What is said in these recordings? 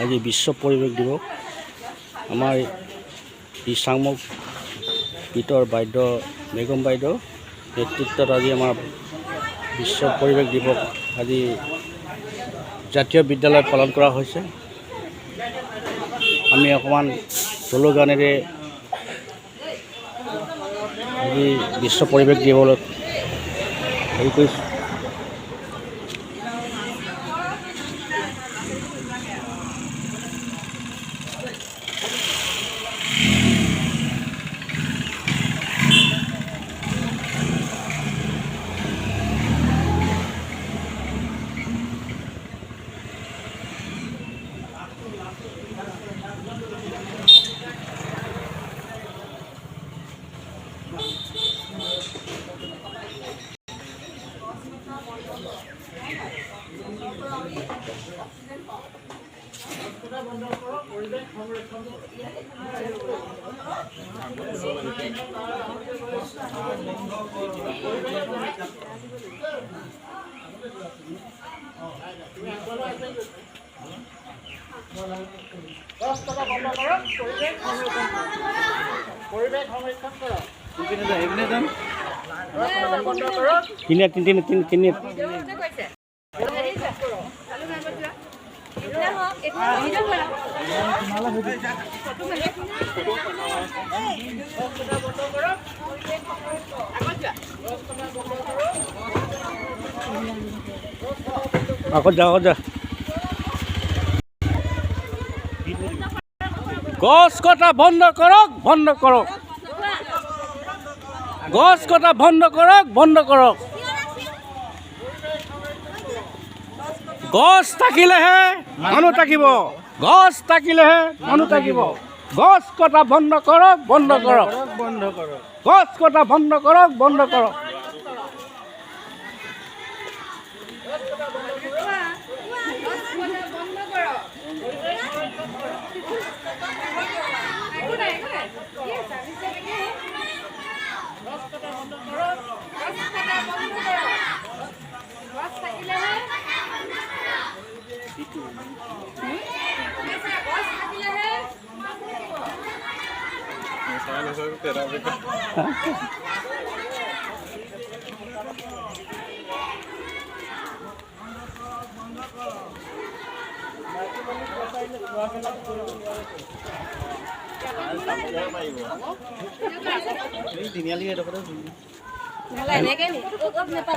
আজি বিশ্ব পৰিৱেশ দিৱস আমাৰ ইছাংমুখ পীঠৰ বাইদেউ বেগম বাইদেউ নেতৃত্বত আজি আমাৰ বিশ্ব পৰিৱেশ দিৱস আজি জাতীয় বিদ্যালয়ত পালন কৰা হৈছে। আমি অকণমান স্লোগানেৰে আজি বিশ্ব পৰিৱেশ দিৱসত হেৰি কৰিছোঁ। আগত যা গছ কটা বন্ধ কৰক, বন্ধ কৰক। গছ কটা বন্ধ কৰক, বন্ধ কৰক। গছ থাকিলেহে মানুহ থাকিব, গছ থাকিলেহে মানুহ থাকিব। গছ কটা বন্ধ কৰক, বন্ধ কৰক, বন্ধ কৰক। গছ কটা বন্ধ কৰক, বন্ধ কৰক।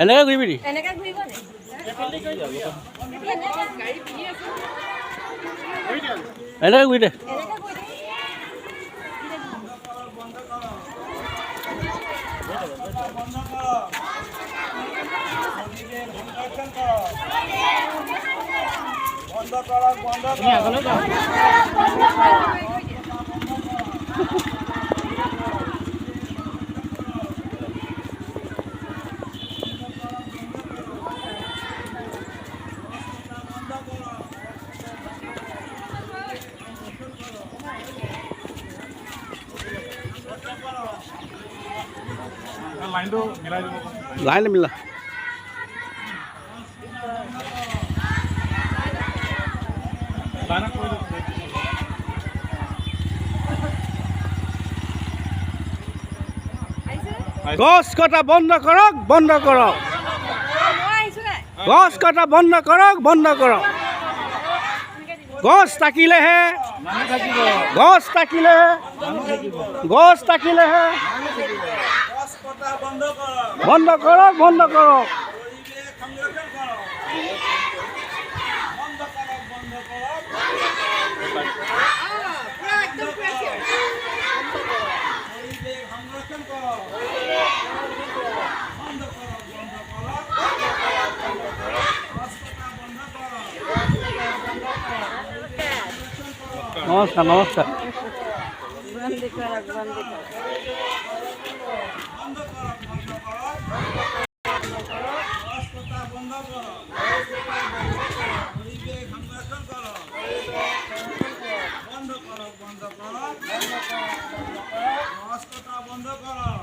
এনেকে ঘূৰিবি নি? এনেকে ঘূৰিব নি? এনেকে ঘূৰি দে। বন্ধ কৰক, বন্ধ কৰক। লাইনটো মিলাই দিব। লাইন মিলা গছ কটা বন্ধ কৰক, বন্ধ কৰক। গছ কটা বন্ধ কৰক, বন্ধ কৰক। গছ থাকিলেহে গছ থাকিলেহে গছ থাকিলেহে বন্ধ কৰক, বন্ধ কৰক। নমস্কাৰ, নমস্কাৰ। বন্ধ কৰো, বন্ধ কৰো। বন্ধ কৰো